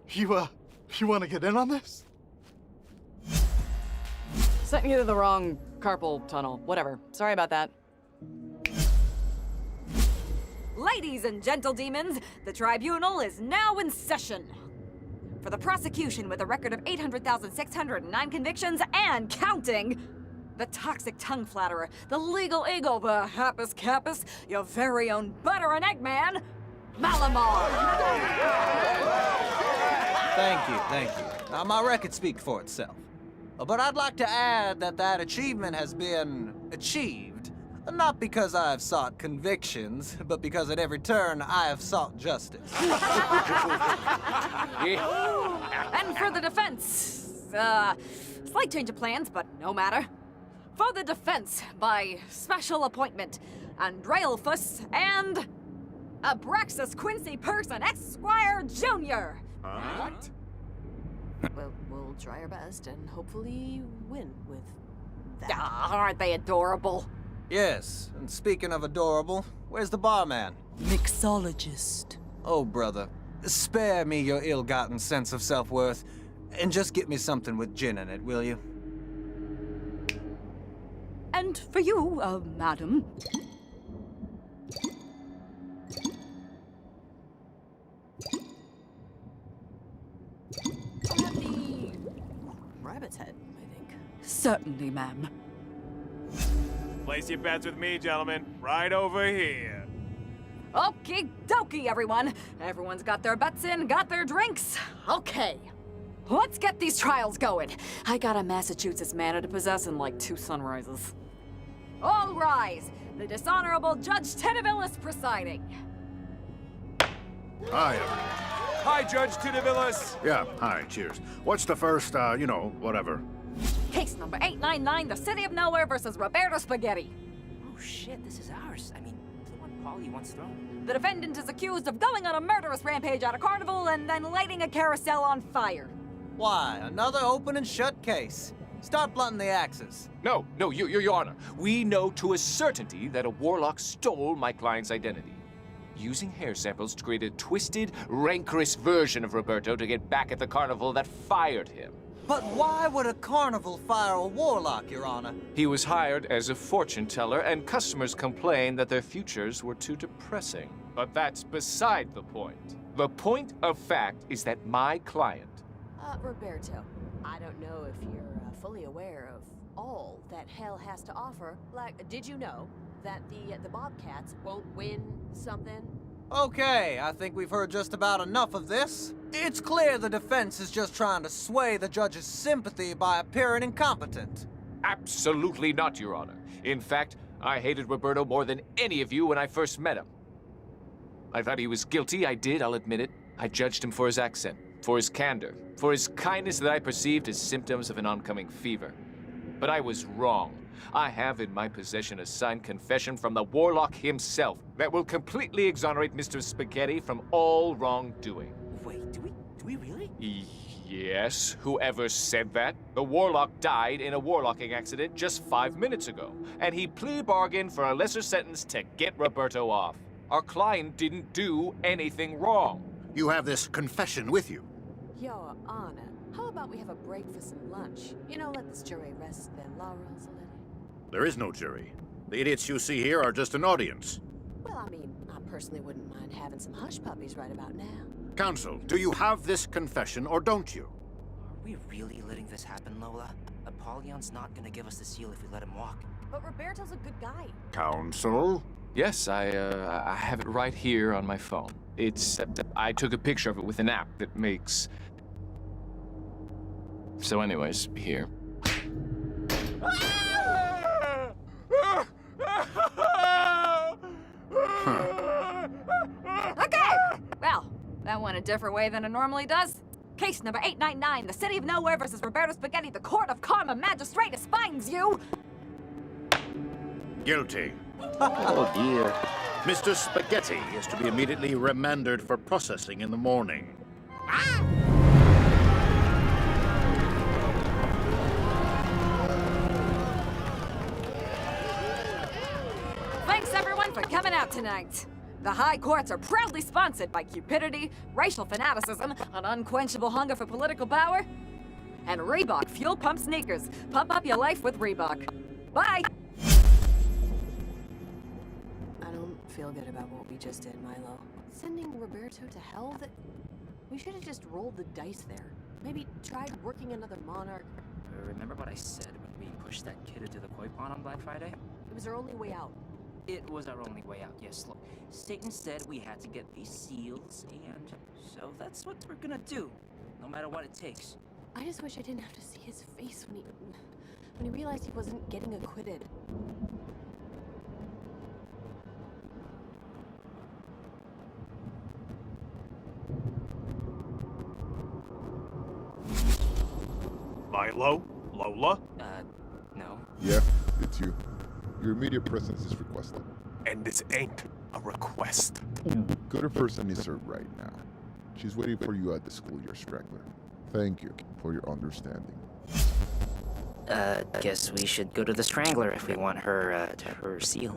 You want to get in on this? Sent you to the wrong carpal tunnel. Whatever. Sorry about that. Ladies and gentle demons, the tribunal is now in session. For the prosecution with a record of 800,609 convictions and counting, the toxic tongue flatterer, the legal eagle, the happus capus, your very own butter and egg man, Malamar. Thank you. Now, my record speaks for itself. But I'd like to add that achievement has been achieved, not because I have sought convictions, but because at every turn I have sought justice. And for the defense, slight change of plans, but no matter. For the defense, by special appointment, Andrealphus and Abraxas Quincy Person, Esquire Jr. What? We'll try our best and hopefully win with that. Aren't they adorable? Yes, and speaking of adorable, where's the barman? Mixologist. Oh, brother, spare me your ill-gotten sense of self-worth, and just get me something with gin in it, will you? And for you, madam. Rabbit's head, I think. Certainly, ma'am. Place your bets with me, gentlemen. Right over here. Okie dokie, everyone. Everyone's got their bets in, got their drinks. Okay. Let's get these trials going. I got a Massachusetts manna to possess in like 2 sunrises. All rise. The dishonorable Judge Tinavillis presiding. Hi. Hi, Judge Tinavillis. Yeah, hi, cheers. What's the first, whatever? Case number 899, the City of Nowhere versus Roberto Spaghetti. Oh shit, this is ours. I mean, the one Paulie once thrown. The defendant is accused of going on a murderous rampage at a carnival and then lighting a carousel on fire. Why, another open and shut case. Start blunting the axes. No, Your Honor. We know to a certainty that a warlock stole my client's identity, using hair samples to create a twisted, rancorous version of Roberto to get back at the carnival that fired him. But why would a carnival fire a warlock, Your Honor? He was hired as a fortune teller, and customers complained that their futures were too depressing. But that's beside the point. The point of fact is that my client... Roberto, I don't know if you're fully aware of all that hell has to offer. Like, did you know that the Bobcats won't win something? Okay, I think we've heard just about enough of this. It's clear the defense is just trying to sway the judge's sympathy by appearing incompetent. Absolutely not, Your Honor. In fact, I hated Roberto more than any of you when I first met him. I thought he was guilty, I'll admit it. I judged him for his accent, for his candor, for his kindness that I perceived as symptoms of an oncoming fever. But I was wrong. I have in my possession a signed confession from the warlock himself that will completely exonerate Mr. Spaghetti from all wrongdoing. Wait, do we really? Yes, whoever said that? The warlock died in a warlocking accident just 5 minutes ago, and he plea bargained for a lesser sentence to get Roberto off. Our client didn't do anything wrong. You have this confession with you. Your Honor, how about we have a break for some lunch? You know, let this jury rest their laurels a little. There is no jury. The idiots you see here are just an audience. Well, I mean, I personally wouldn't mind having some hush puppies right about now. Counsel, do you have this confession or don't you? Are we really letting this happen, Lola? Apollyon's not gonna give us the seal if we let him walk. But Roberto's a good guy. Counsel? Yes, I have it right here on my phone. I took a picture of it with an app that makes... So anyways, here. Okay! Well, that went a different way than it normally does. Case number 899, the City of Nowhere versus Roberto Spaghetti, the Court of Karma Magistratus finds you... Guilty. Oh dear. Mr. Spaghetti is to be immediately remanded for processing in the morning. Thanks everyone for coming out tonight. The high courts are proudly sponsored by cupidity, racial fanaticism, an unquenchable hunger for political power, and Reebok Fuel Pump Sneakers. Pump up your life with Reebok. Bye! I don't feel good about what we just did, Milo. Sending Roberto to hell? We should have just rolled the dice there. Maybe tried working another monarch. Remember what I said when we pushed that kid into the koi pond on Black Friday? It was our only way out. It was our only way out, yes. Look, Satan said we had to get these seals, and so that's what we're gonna do, no matter what it takes. I just wish I didn't have to see his face when he realized he wasn't getting acquitted. Milo? Lola? No. Yeah, it's you. Your immediate presence is requested. And this ain't a request. Go to person is served right now. She's waiting for you at the schoolyard straggler. Thank you for your understanding. Guess we should go to the Strangler if we want her, her seal.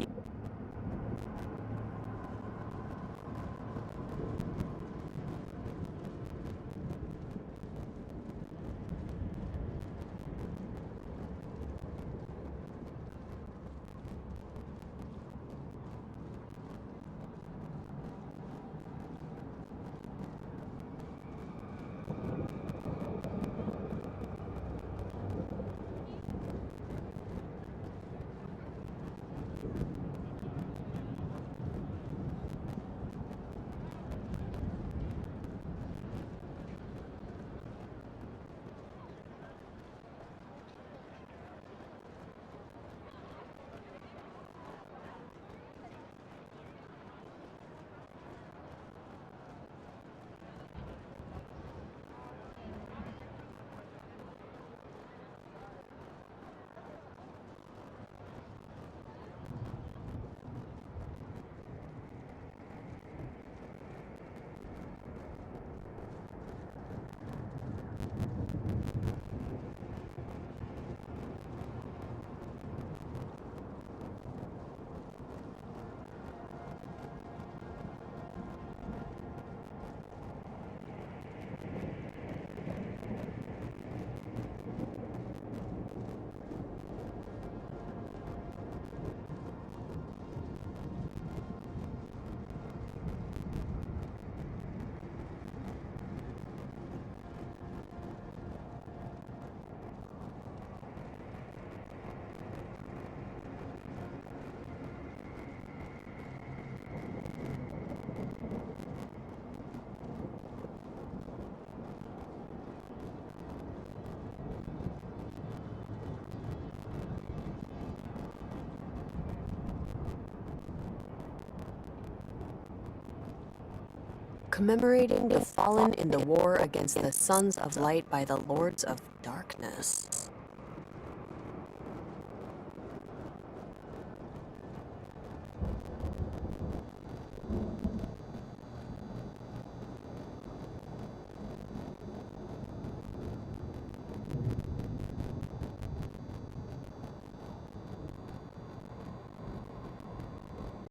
Commemorating the fallen in the war against the Sons of Light by the Lords of Darkness.